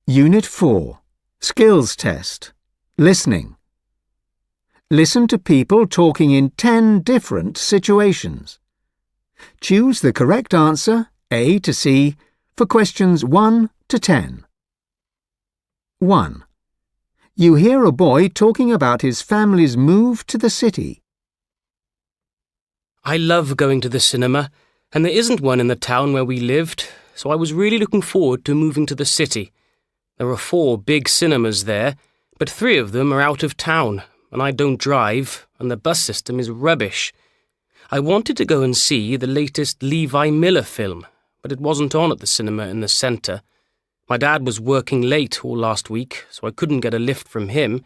Unit 4. Skills Test. Listening. Listen to people talking in 10 different situations. Choose the correct answer, A to C, for questions 1 to 10. 1. You hear a boy talking about his family's move to the city. I love going to the cinema, and there isn't one in the town where we lived, so I was really looking forward to moving to the city. There are 4 big cinemas there, but 3 of them are out of town, and I don't drive, and the bus system is rubbish. I wanted to go and see the latest Levi Miller film, but it wasn't on at the cinema in the centre. My dad was working late all last week, so I couldn't get a lift from him.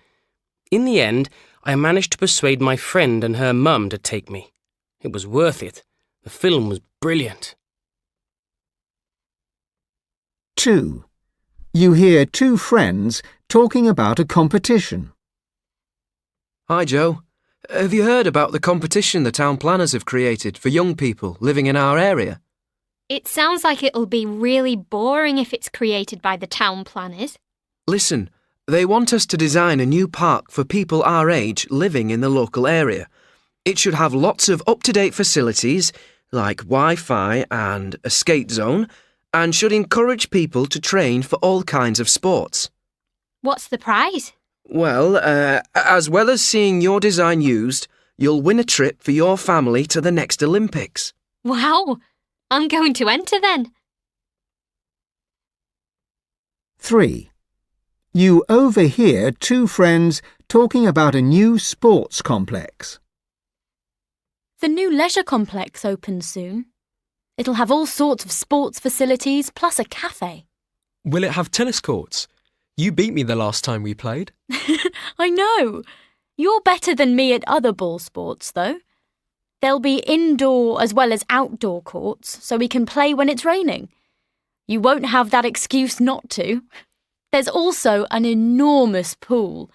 In the end, I managed to persuade my friend and her mum to take me. It was worth it. The film was brilliant. 2. You hear 2 friends talking about a competition. Hi, Joe. Have you heard about the competition the town planners have created for young people living in our area? It sounds like it'll be really boring if it's created by the town planners. Listen, they want us to design a new park for people our age living in the local area. It should have lots of up-to-date facilities, like Wi-Fi and a skate zone, and should encourage people to train for all kinds of sports. What's the prize? Well, as well as seeing your design used, you'll win a trip for your family to the next Olympics. Wow! I'm going to enter then. 3. You overhear 2 friends talking about a new sports complex. The new leisure complex opens soon. It'll have all sorts of sports facilities plus a cafe. Will it have tennis courts? You beat me the last time we played. I know. You're better than me at other ball sports, though. There'll be indoor as well as outdoor courts, so we can play when it's raining. You won't have that excuse not to. There's also an enormous pool.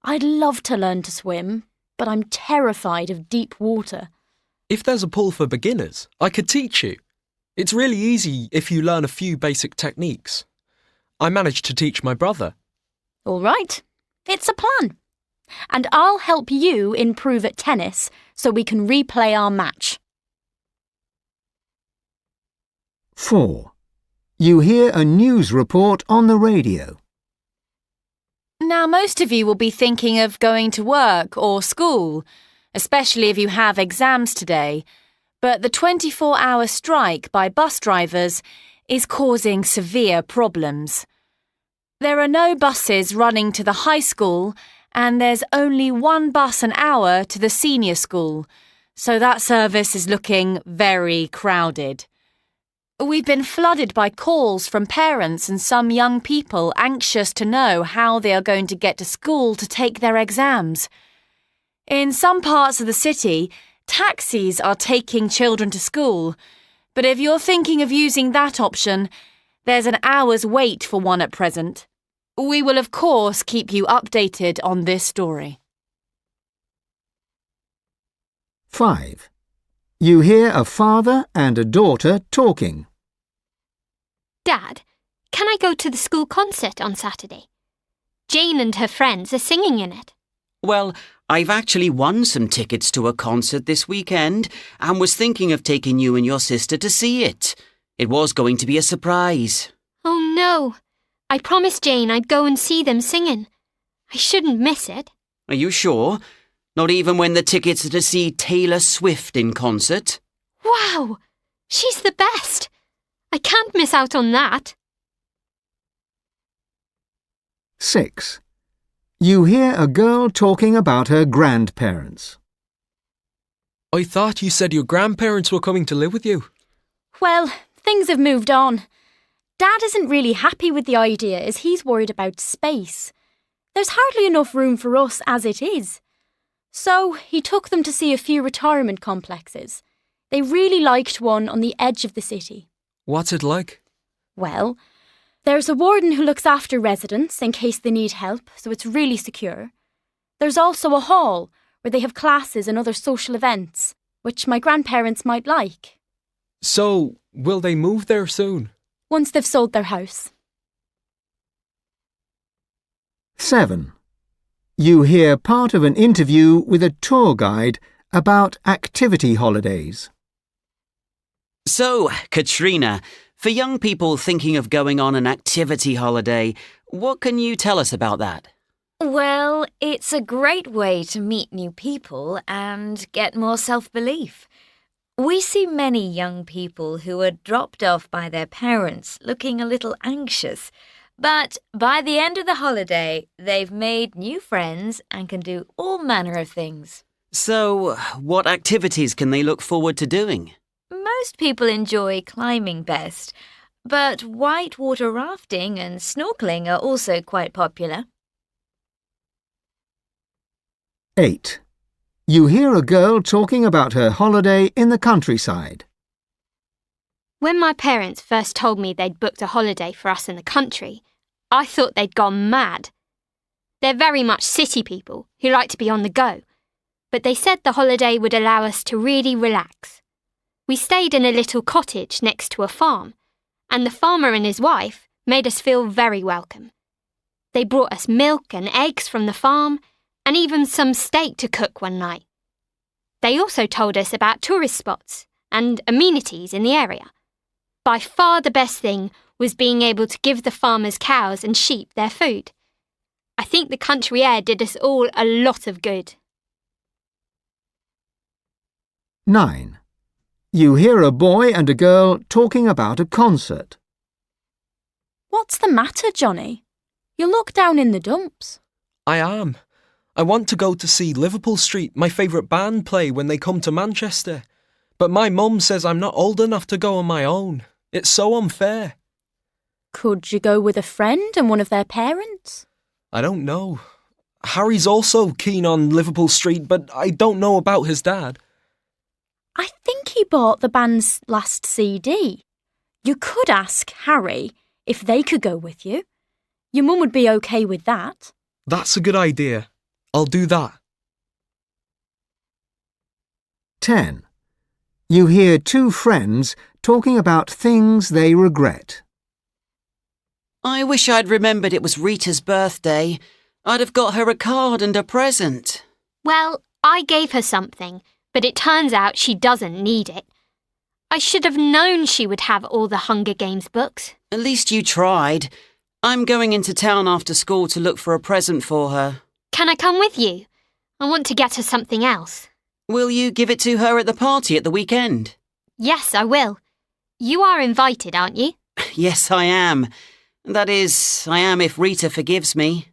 I'd love to learn to swim, but I'm terrified of deep water. If there's a pool for beginners, I could teach you. It's really easy if you learn a few basic techniques. I managed to teach my brother. All right. It's a plan. And I'll help you improve at tennis so we can replay our match. 4. You hear a news report on the radio. Now, most of you will be thinking of going to work or school, especially if you have exams today. But the 24-hour strike by bus drivers is causing severe problems. There are no buses running to the high school, and there's only 1 bus an hour to the senior school, so that service is looking very crowded. We've been flooded by calls from parents and some young people anxious to know how they are going to get to school to take their exams. In some parts of the city, taxis are taking children to school, but if you're thinking of using that option, there's an hour's wait for one at present. We will, of course, keep you updated on this story. 5. You hear a father and a daughter talking. Dad, can I go to the school concert on Saturday? Jane and her friends are singing in it. Well, I've actually won some tickets to a concert this weekend and was thinking of taking you and your sister to see it. It was going to be a surprise. Oh no! I promised Jane I'd go and see them singing. I shouldn't miss it. Are you sure? Not even when the tickets are to see Taylor Swift in concert? Wow! She's the best! I can't miss out on that. 6. You hear a girl talking about her grandparents. I thought you said your grandparents were coming to live with you. Well, things have moved on. Dad isn't really happy with the idea as he's worried about space. There's hardly enough room for us as it is. So he took them to see a few retirement complexes. They really liked one on the edge of the city. What's it like? Well, there's a warden who looks after residents in case they need help, so it's really secure. There's also a hall where they have classes and other social events, which my grandparents might like. So, will they move there soon? Once they've sold their house. 7. You hear part of an interview with a tour guide about activity holidays. So, Katrina, for young people thinking of going on an activity holiday, what can you tell us about that? Well, it's a great way to meet new people and get more self-belief. We see many young people who are dropped off by their parents looking a little anxious, but by the end of the holiday, they've made new friends and can do all manner of things. So, what activities can they look forward to doing? Most people enjoy climbing best, but whitewater rafting and snorkeling are also quite popular. 8. You hear a girl talking about her holiday in the countryside. When my parents first told me they'd booked a holiday for us in the country, I thought they'd gone mad. They're very much city people who like to be on the go, but they said the holiday would allow us to really relax. We stayed in a little cottage next to a farm, and the farmer and his wife made us feel very welcome. They brought us milk and eggs from the farm, and even some steak to cook one night. They also told us about tourist spots and amenities in the area. By far the best thing was being able to give the farmers' cows and sheep their food. I think the country air did us all a lot of good. 9. You hear a boy and a girl talking about a concert. What's the matter, Johnny? You look down in the dumps. I am. I want to go to see Liverpool Street, my favourite band, play when they come to Manchester. But my mum says I'm not old enough to go on my own. It's so unfair. Could you go with a friend and one of their parents? I don't know. Harry's also keen on Liverpool Street, but I don't know about his dad. I think he bought the band's last CD. You could ask Harry if they could go with you. Your mum would be okay with that. That's a good idea. I'll do that. 10. You hear two friends talking about things they regret. I wish I'd remembered it was Rita's birthday. I'd have got her a card and a present. Well, I gave her something, but it turns out she doesn't need it. I should have known she would have all the Hunger Games books. At least you tried. I'm going into town after school to look for a present for her. Can I come with you? I want to get her something else. Will you give it to her at the party at the weekend? Yes, I will. You are invited, aren't you? Yes, I am. That is, I am if Rita forgives me.